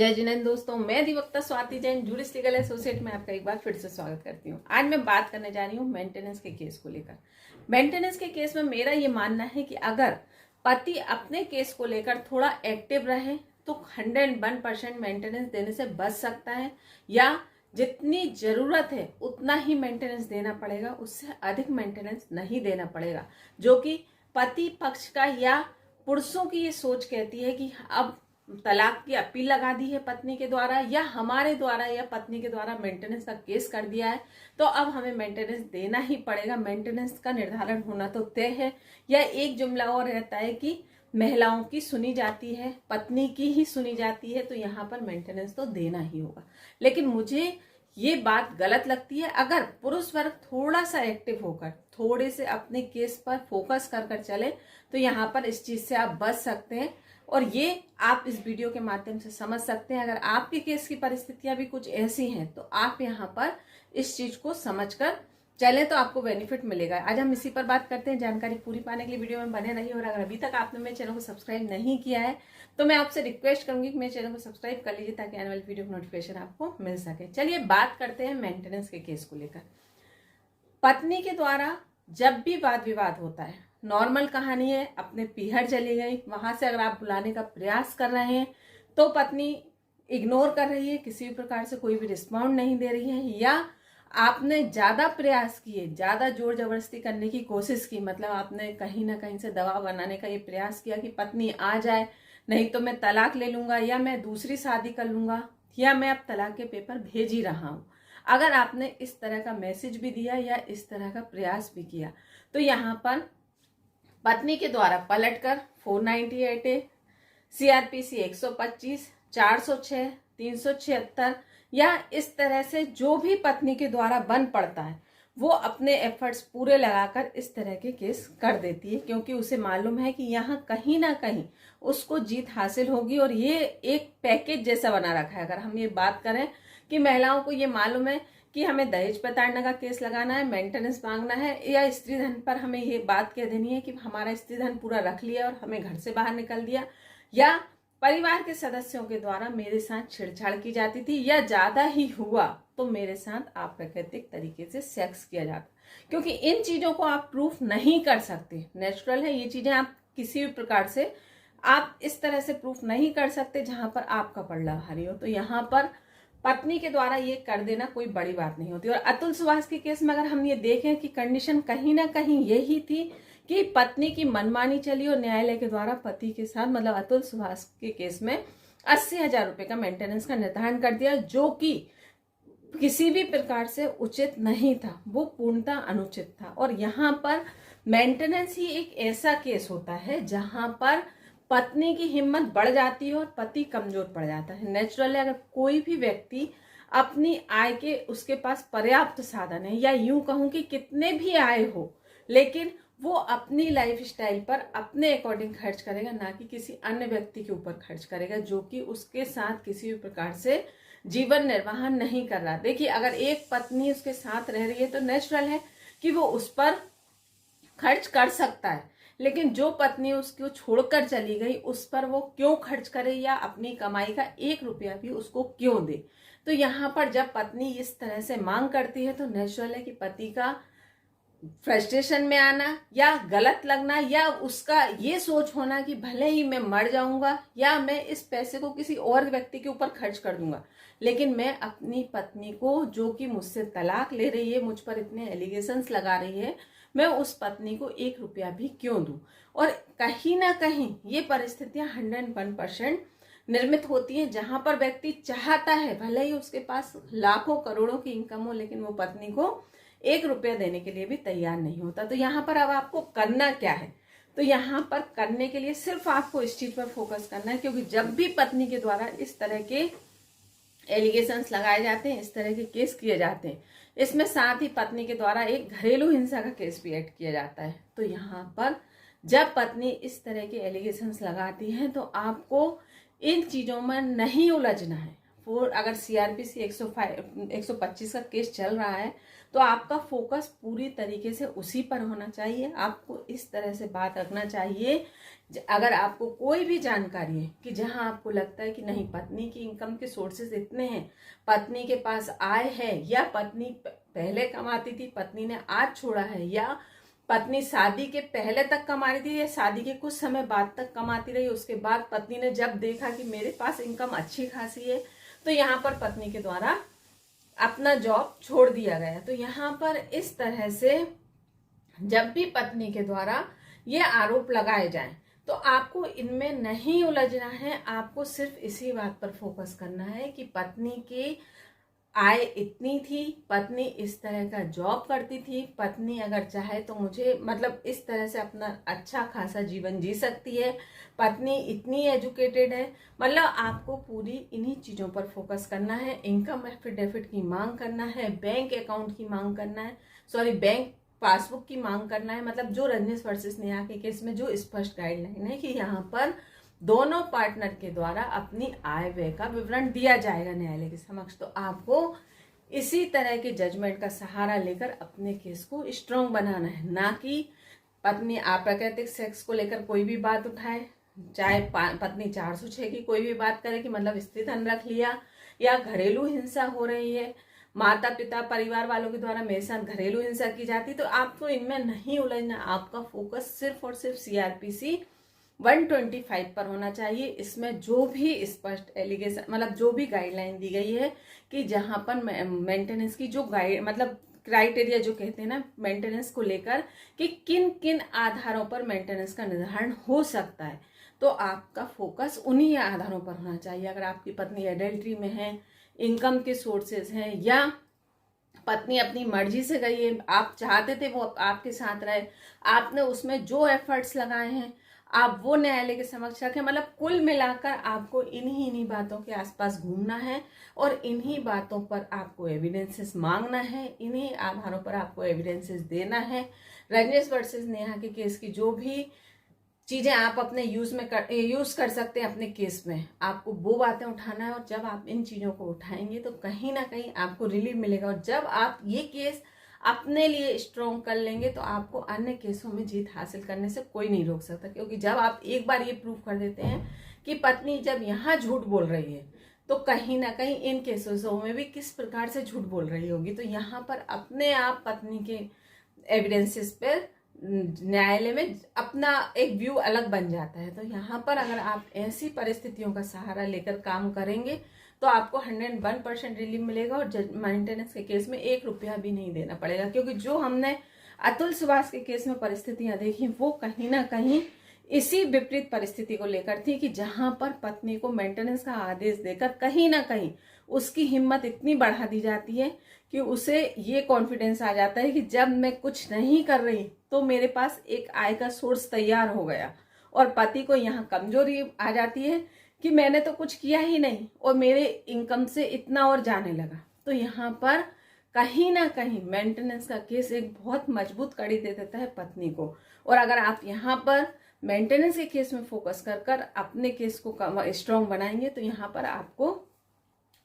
जय जिनेंद्र दोस्तों, मैं अधिवक्ता Swati Jain jurist legal associate में आपका एक बार फिर से स्वागत करती हूँ। आज मैं बात करने जा रही हूँ मेंटेनेंस के केस को लेकर। मेंटेनेंस के केस में मेरा ये मानना है कि अगर पति अपने केस को लेकर थोड़ा एक्टिव रहे तो 101% मेंटेनेंस देने से बच सकता है, या जितनी जरूरत है उतना ही मेंटेनेंस देना पड़ेगा, उससे अधिक मेंटेनेंस नहीं देना पड़ेगा। जो कि पति पक्ष का या पुरुषों की ये सोच कहती है कि अब तलाक की अपील लगा दी है पत्नी के द्वारा या हमारे द्वारा या पत्नी के द्वारा मेंटेनेंस का केस कर दिया है, तो अब हमें मेंटेनेंस देना ही पड़ेगा। मेंटेनेंस का निर्धारण होना तो तय है। या एक जुमला और रहता है कि महिलाओं की सुनी जाती है, पत्नी की ही सुनी जाती है, तो यहाँ पर मेंटेनेंस तो देना ही होगा। लेकिन मुझे ये बात गलत लगती है। अगर पुरुष वर्ग थोड़ा सा एक्टिव होकर थोड़े से अपने केस पर फोकस कर चले तो यहाँ पर इस चीज से आप बच सकते हैं, और ये आप इस वीडियो के माध्यम से समझ सकते हैं। अगर आपके केस की परिस्थितियां भी कुछ ऐसी हैं तो आप यहाँ पर इस चीज को समझकर चलें तो आपको बेनिफिट मिलेगा। आज हम इसी पर बात करते हैं। जानकारी पूरी पाने के लिए वीडियो में बने रहिए, और अगर अभी तक आपने मेरे चैनल को सब्सक्राइब नहीं किया है तो मैं आपसे रिक्वेस्ट करूंगी कि मेरे चैनल को सब्सक्राइब कर लीजिए ताकि आने वाली वीडियो की नोटिफिकेशन आपको मिल सके। चलिए बात करते हैं मेंटेनेंस के केस को लेकर। पत्नी के द्वारा जब भी वाद विवाद होता है, नॉर्मल कहानी है, अपने पीहर चली गई, वहां से अगर आप बुलाने का प्रयास कर रहे हैं तो पत्नी इग्नोर कर रही है, किसी भी प्रकार से कोई भी रिस्पॉन्ड नहीं दे रही है, या आपने ज्यादा प्रयास किए, ज्यादा जोर जबरदस्ती करने की कोशिश की, मतलब आपने कहीं ना कहीं से दबाव बनाने का ये प्रयास किया कि पत्नी आ जाए, नहीं तो मैं तलाक ले लूंगा, या मैं दूसरी शादी कर लूंगा, या मैं अब तलाक के पेपर भेज ही रहा हूं। अगर आपने इस तरह का मैसेज भी दिया या इस तरह का प्रयास भी किया तो यहाँ पर पत्नी के द्वारा पलटकर 498 ए, CRPC 125, 406, 376 या इस तरह से जो भी पत्नी के द्वारा बन पड़ता है वो अपने एफर्ट्स पूरे लगाकर इस तरह के केस कर देती है, क्योंकि उसे मालूम है कि यहाँ कहीं ना कहीं उसको जीत हासिल होगी। और ये एक पैकेज जैसा बना रखा है। अगर हम ये बात करें कि महिलाओं को ये मालूम है कि हमें दहेज प्रताड़ना का केस लगाना है, मेंटेनेंस मांगना है, या स्त्री धन पर हमें ये बात कह देनी है कि हमारा स्त्री धन पूरा रख लिया और हमें घर से बाहर निकल दिया, या परिवार के सदस्यों के द्वारा मेरे साथ छेड़छाड़ की जाती थी, या ज्यादा ही हुआ तो मेरे साथ अप्राकृतिक तरीके से सेक्स किया जाता। क्योंकि इन चीजों को आप प्रूफ नहीं कर सकते, नेचुरल है ये चीजें, आप किसी भी प्रकार से आप इस तरह से प्रूफ नहीं कर सकते जहां पर आपका पल्ला भारी हो। तो यहाँ पर पत्नी के द्वारा ये कर देना कोई बड़ी बात नहीं होती। और अतुल सुभाष के केस में अगर हम ये देखें कि कंडीशन कहीं ना कहीं यही थी कि पत्नी की मनमानी चली और न्यायालय के द्वारा पति के साथ, मतलब अतुल सुभाष के केस में 80,000 रुपए का मेंटेनेंस का निर्धारण कर दिया, जो कि किसी भी प्रकार से उचित नहीं था, वो पूर्णतः अनुचित था। और यहाँ पर मेंटेनेंस ही एक ऐसा केस होता है जहां पर पत्नी की हिम्मत बढ़ जाती है और पति कमजोर पड़ जाता है। नेचुरली अगर कोई भी व्यक्ति अपनी आय के उसके पास पर्याप्त साधन है, या यूं कहूं कि कितने भी आय हो, लेकिन वो अपनी लाइफ स्टाइल पर अपने अकॉर्डिंग खर्च करेगा, ना कि किसी अन्य व्यक्ति के ऊपर खर्च करेगा जो कि उसके साथ किसी भी प्रकार से जीवन निर्वाह नहीं कर रहा। देखिए, अगर एक पत्नी उसके साथ रह रही है तो नेचुरल है कि वो उस पर खर्च कर सकता है, लेकिन जो पत्नी उसको छोड़कर चली गई उस पर वो क्यों खर्च करे, या अपनी कमाई का 1 रुपया भी उसको क्यों दे। तो यहाँ पर जब पत्नी इस तरह से मांग करती है तो नेचुरल है कि पति का फ्रस्ट्रेशन में आना, या गलत लगना, या उसका ये सोच होना कि भले ही मैं मर जाऊंगा या मैं इस पैसे को किसी और व्यक्ति के ऊपर खर्च कर दूंगा, लेकिन मैं अपनी पत्नी को, जो कि मुझसे तलाक ले रही है, मुझ पर इतने एलिगेशंस लगा रही है, मैं उस पत्नी को 1 रुपया भी क्यों दूं। और कहीं ना कहीं ये परिस्थितियां 101% निर्मित होती हैं, जहां पर व्यक्ति चाहता है भले ही उसके पास लाखों करोड़ों की इनकम हो, लेकिन वो पत्नी को 1 रुपया देने के लिए भी तैयार नहीं होता। तो यहाँ पर अब आपको करना क्या है? तो यहाँ पर करने के लिए सिर्फ आपको इस चीज पर फोकस करना है, क्योंकि जब भी पत्नी के द्वारा इस तरह के एलिगेशंस लगाए जाते हैं, इस तरह के केस किए जाते हैं, इसमें साथ ही पत्नी के द्वारा एक घरेलू हिंसा का केस भी ऐड किया जाता है। तो यहाँ पर जब पत्नी इस तरह के एलिगेशंस लगाती है तो आपको इन चीजों में नहीं उलझना है। अगर CRPC 125 का केस चल रहा है तो आपका फोकस पूरी तरीके से उसी पर होना चाहिए। आपको इस तरह से बात रखना चाहिए, अगर आपको कोई भी जानकारी है कि जहां आपको लगता है कि नहीं पत्नी की इनकम के सोर्सेज इतने हैं, पत्नी के पास आय है, या पत्नी पहले कमाती थी पत्नी ने आज छोड़ा है, या पत्नी शादी के पहले तक कमा रही थी या शादी के कुछ समय बाद तक कमाती रही, उसके बाद पत्नी ने जब देखा कि मेरे पास इनकम अच्छी खासी है, तो यहाँ पर पत्नी के द्वारा अपना जॉब छोड़ दिया गया। तो यहाँ पर इस तरह से जब भी पत्नी के द्वारा ये आरोप लगाए जाएं, तो आपको इनमें नहीं उलझना है। आपको सिर्फ इसी बात पर फोकस करना है कि पत्नी की आय इतनी थी, पत्नी इस तरह का जॉब करती थी, पत्नी अगर चाहे तो मुझे मतलब इस तरह से अपना अच्छा खासा जीवन जी सकती है, पत्नी इतनी एजुकेटेड है। मतलब आपको पूरी इन्हीं चीज़ों पर फोकस करना है। इनकम एफिडेविट की मांग करना है, बैंक अकाउंट की मांग करना है, बैंक पासबुक की मांग करना है। मतलब जो रजनीश वर्सेस नेहा के केस में जो स्पष्ट गाइडलाइन है कि यहाँ पर दोनों पार्टनर के द्वारा अपनी आय व्यय का विवरण दिया जाएगा न्यायालय के समक्ष। तो आपको इसी तरह के जजमेंट का सहारा लेकर अपने केस को स्ट्रांग बनाना है, ना कि पत्नी अप्राकृतिक सेक्स को लेकर कोई भी बात उठाए, चाहे पत्नी 406 की कोई भी बात करे कि मतलब स्त्री धन रख लिया, या घरेलू हिंसा हो रही है, माता पिता परिवार वालों के द्वारा मेरे साथ घरेलू हिंसा की जाती, तो आपको इनमें नहीं उलझना। आपका फोकस सिर्फ और सिर्फ CRPC 125 पर होना चाहिए। इसमें जो भी स्पष्ट एलिगेशन मतलब जो भी गाइडलाइन दी गई है कि जहां पर मेंटेनेंस की जो मतलब क्राइटेरिया जो कहते हैं ना मेंटेनेंस को लेकर कि किन किन आधारों पर मेंटेनेंस का निर्धारण हो सकता है, तो आपका फोकस उन्हीं आधारों पर होना चाहिए। अगर आपकी पत्नी एडल्ट्री में है, इनकम के सोर्सेज हैं, या पत्नी अपनी मर्जी से गई है, आप चाहते थे वो आपके साथ रहे, आपने उसमें जो एफर्ट्स लगाए हैं आप वो न्यायालय के समक्ष रखें। मतलब कुल मिलाकर आपको इन्हीं बातों के आसपास घूमना है और इन्हीं बातों पर आपको एविडेंसेस मांगना है, इन्हीं आधारों पर आपको एविडेंसेस देना है। रजनीश वर्सेस नेहा के केस की जो भी चीजें आप अपने यूज कर सकते हैं अपने केस में, आपको वो बातें उठाना है। और जब आप इन चीजों को उठाएंगे तो कहीं ना कहीं आपको रिलीफ मिलेगा, और जब आप ये केस अपने लिए स्ट्रॉन्ग कर लेंगे तो आपको अन्य केसों में जीत हासिल करने से कोई नहीं रोक सकता। क्योंकि जब आप एक बार ये प्रूव कर देते हैं कि पत्नी जब यहाँ झूठ बोल रही है, तो कहीं ना कहीं इन केसों में भी किस प्रकार से झूठ बोल रही होगी। तो यहाँ पर अपने आप पत्नी के एविडेंसेस पर न्यायालय में अपना एक व्यू अलग बन जाता है। तो यहाँ पर अगर आप ऐसी परिस्थितियों का सहारा लेकर काम करेंगे तो आपको 101% रिलीफ मिलेगा, और मेंटेनेंस के केस में 1 रुपया भी नहीं देना पड़ेगा। क्योंकि जो हमने अतुल सुभाष के केस में परिस्थितियां देखी वो कहीं ना कहीं इसी विपरीत परिस्थिति को लेकर थी कि जहां पर पत्नी को मेंटेनेंस का आदेश देकर कहीं ना कहीं उसकी हिम्मत इतनी बढ़ा दी जाती है कि उसे ये कॉन्फिडेंस आ जाता है कि जब मैं कुछ नहीं कर रही तो मेरे पास एक आय का सोर्स तैयार हो गया, और पति को यहाँ कमजोरी आ जाती है कि मैंने तो कुछ किया ही नहीं और मेरे इनकम से इतना और जाने लगा। तो यहाँ पर कहीं ना कहीं मेंटेनेंस का केस एक बहुत मजबूत कड़ी दे देता है पत्नी को। और अगर आप यहाँ पर मेंटेनेंस के केस में फोकस कर अपने केस को स्ट्रॉन्ग बनाएंगे तो यहाँ पर आपको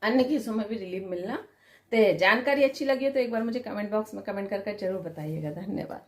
अन्य केसों में भी रिलीफ मिलना तय है। जानकारी अच्छी लगी है तो एक बार मुझे कमेंट बॉक्स में कमेंट करके जरूर बताइएगा। धन्यवाद।